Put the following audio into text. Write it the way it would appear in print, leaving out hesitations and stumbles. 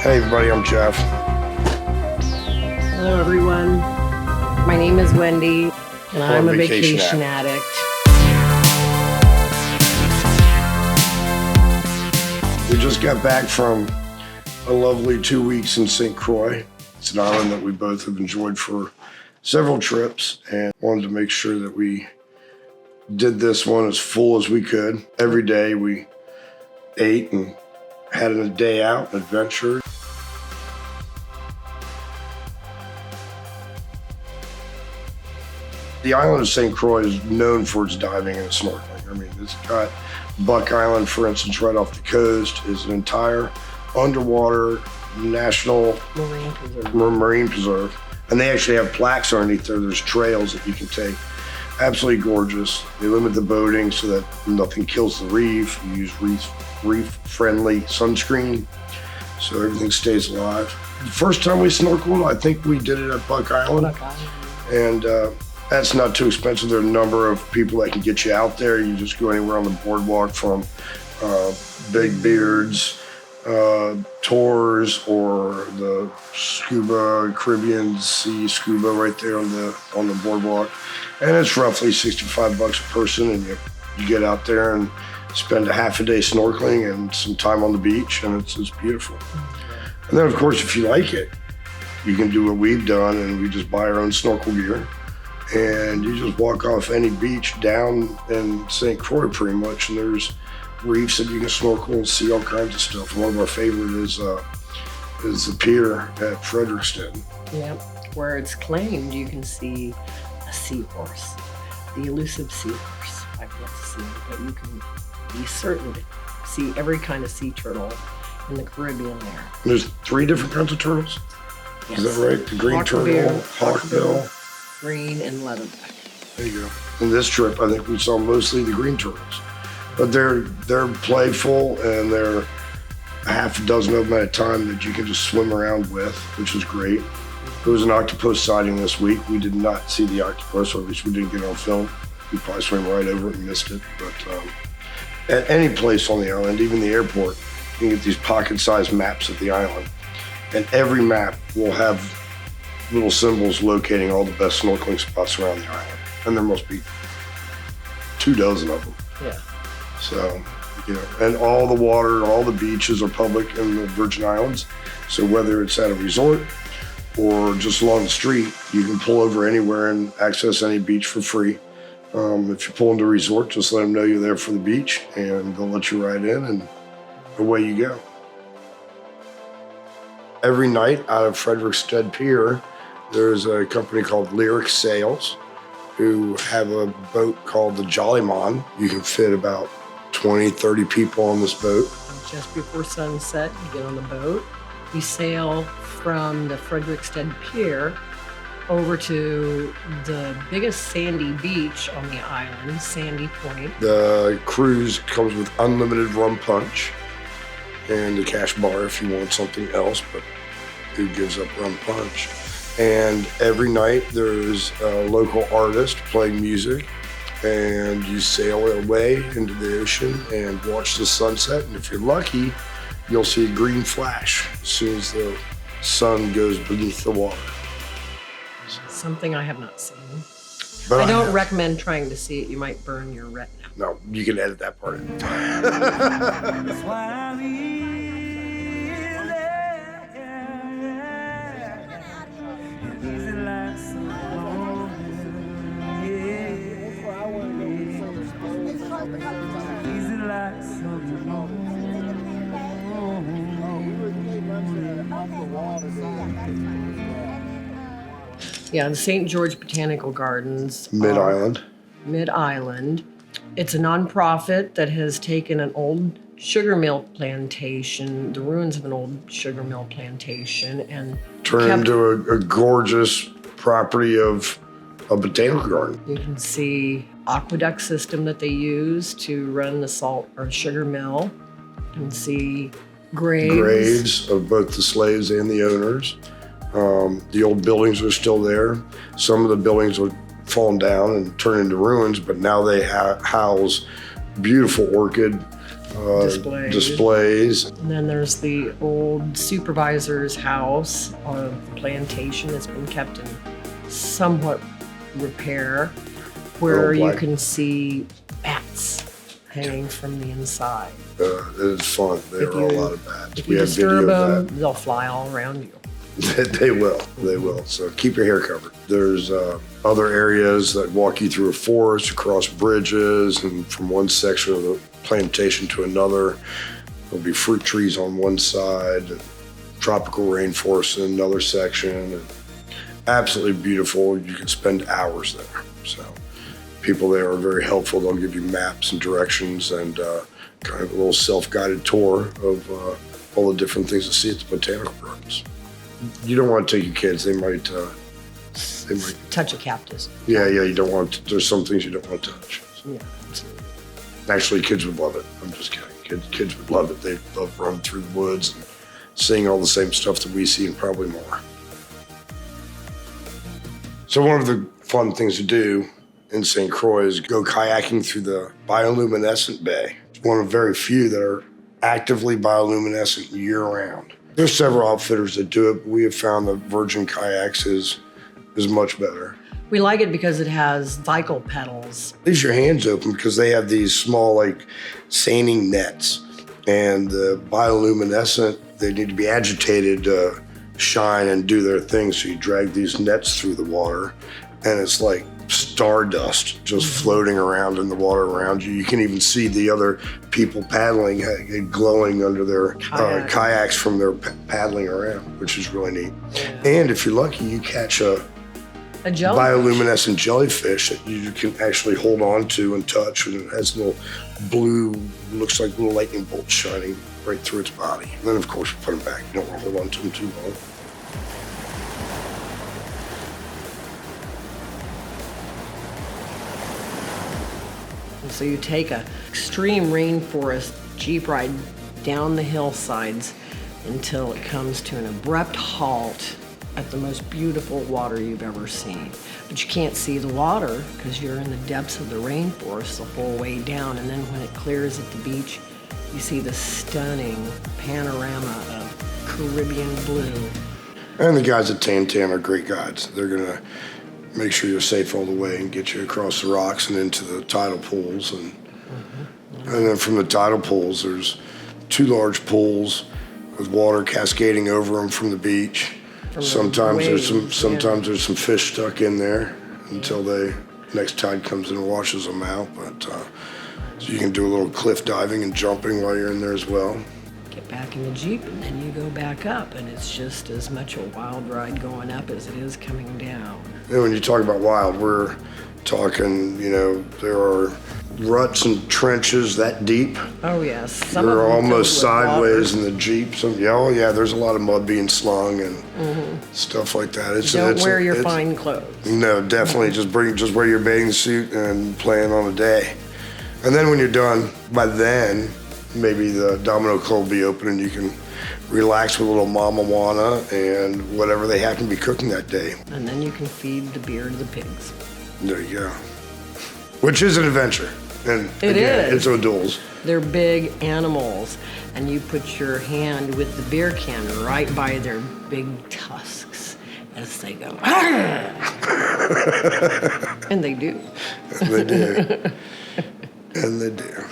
Hey everybody, I'm Jeff. Hello everyone. My name is Wendy and I'm a vacation addict. We just got back from a lovely 2 weeks in Saint Croix. It's an island that we both have enjoyed for several trips and wanted to make sure that we did this one as full as we could. Every day we ate and had a day out, an adventure. The island of Saint Croix is known for its diving and snorkeling. I mean, it's got Buck Island, for instance, right off the coast, is an entire underwater national marine preserve. And they actually have plaques underneath there. There's trails that you can take. Absolutely gorgeous. They limit the boating so that nothing kills the reef. You use reef-friendly sunscreen, so everything stays alive. The first time we snorkeled, I think we did it at Buck Island. And that's not too expensive. There are a number of people that can get you out there. You just go anywhere on the boardwalk, from Big Beards, tours, or the scuba, Caribbean Sea scuba right there on the boardwalk. And it's roughly $65 a person, and you get out there and spend a half a day snorkeling and some time on the beach, and it's beautiful. And then of course, if you like it, you can do what we've done, and we just buy our own snorkel gear. And you just walk off any beach down in Saint Croix pretty much, and there's reefs that you can snorkel and see all kinds of stuff. One of our favorite is the pier at Frederiksted. Yep, where it's claimed you can see a seahorse, the elusive seahorse. I've yet to see it, but you can be certain to see every kind of sea turtle in the Caribbean there. There's 3 different kinds of turtles? Yes. Is that right? The green turtle, hawkbill, green, and leatherback. There you go. In this trip, I think we saw mostly the green turtles. But they're playful, and they're a half a dozen of them at a time that you can just swim around with, which is great. There was an octopus sighting this week. We did not see the octopus, or at least we didn't get it on film. We probably swam right over it and missed it. But at any place on the island, even the airport, you can get these pocket-sized maps of the island. And every map will have little symbols locating all the best snorkeling spots around the island. And there must be 24 of them. Yeah. So, and all the water, all the beaches are public in the Virgin Islands. So whether it's at a resort or just along the street, you can pull over anywhere and access any beach for free. If you pull into a resort, just let them know you're there for the beach, and they'll let you ride in, and away you go. Every night out of Frederiksted Pier, there's a company called Lyric Sails who have a boat called the Jollyman. You can fit about 20, 30 people on this boat. Just before sunset, you get on the boat. You sail from the Frederiksted Pier over to the biggest sandy beach on the island, Sandy Point. The cruise comes with unlimited rum punch and a cash bar if you want something else, but who gives up rum punch? And every night there's a local artist playing music, and you sail away into the ocean and watch the sunset. And if you're lucky, you'll see a green flash as soon as the sun goes beneath the water. Something I have not seen. But I don't recommend trying to see it. You might burn your retina. No, you can edit that part in. Yeah, the St. George Botanical Gardens. Mid-Island. It's a nonprofit that has taken an old sugar mill plantation, the ruins of an old sugar mill plantation, and turned into a gorgeous property of a botanical garden. You can see aqueduct system that they use to run the salt or sugar mill. You can see graves of both the slaves and the owners. The old buildings are still there. Some of the buildings have fallen down and turned into ruins, but now they house beautiful orchid displays. And then there's the old supervisor's house of the plantation that's been kept in somewhat repair, where you can see bats hanging from the inside. It's fun. There are a lot of bats. If you disturb them, they'll fly all around you. They will. So keep your hair covered. There's other areas that walk you through a forest, across bridges, and from one section of the plantation to another. There'll be fruit trees on one side, and tropical rainforest in another section. And absolutely beautiful. You can spend hours there. So people there are very helpful. They'll give you maps and directions and kind of a little self-guided tour of all the different things to see at the Botanical Gardens. You don't want to take your kids. They might touch a cactus. Yeah, you don't want to. There's some things you don't want to touch. Yeah, absolutely. Actually, kids would love it. I'm just kidding. Kids would love it. They love running through the woods and seeing all the same stuff that we see and probably more. So one of the fun things to do in Saint Croix is go kayaking through the Bioluminescent Bay. It's one of very few that are actively bioluminescent year-round. There's several outfitters that do it, but we have found that Virgin Kayaks is much better. We like it because it has cycle pedals. Leaves your hands open because they have these small, like, seining nets. And the bioluminescent, they need to be agitated to shine and do their thing. So you drag these nets through the water, and it's like stardust just floating around in the water around you. You can even see the other people paddling, glowing under their kayaks from their paddling around, which is really neat. Yeah. And if you're lucky, you catch a bioluminescent jellyfish that you can actually hold on to and touch, and it has little blue, looks like little lightning bolts shining right through its body. And then, of course, you put them back. You don't want to hold on to them too long. So you take an extreme rainforest Jeep ride down the hillsides until it comes to an abrupt halt at the most beautiful water you've ever seen. But you can't see the water because you're in the depths of the rainforest the whole way down. And then when it clears at the beach, you see the stunning panorama of Caribbean blue. And the guys at Tantan are great guides. They're gonna make sure you're safe all the way and get you across the rocks and into the tidal pools. And then from the tidal pools, there's 2 large pools with water cascading over them from the beach. Sometimes there's some fish stuck in there until next tide comes in and washes them out. But so you can do a little cliff diving and jumping while you're in there as well. Get back in the Jeep and then you go back up, and it's just as much a wild ride going up as it is coming down. And when you talk about wild, we're talking, there are ruts and trenches that deep. Oh yes. They're almost sideways in the Jeep. There's a lot of mud being slung and stuff like that. Don't wear your fine clothes. No, definitely just wear your bathing suit and plan on a day. And then when you're done, by then, maybe the Domino Club will be open and you can relax with a little mama wana and whatever they happen to be cooking that day. And then you can feed the beer to the pigs. There you go. Which is an adventure. And it is. It's O'Doul's. They're big animals, and you put your hand with the beer can right by their big tusks as they go, and they do. And they do. And they do.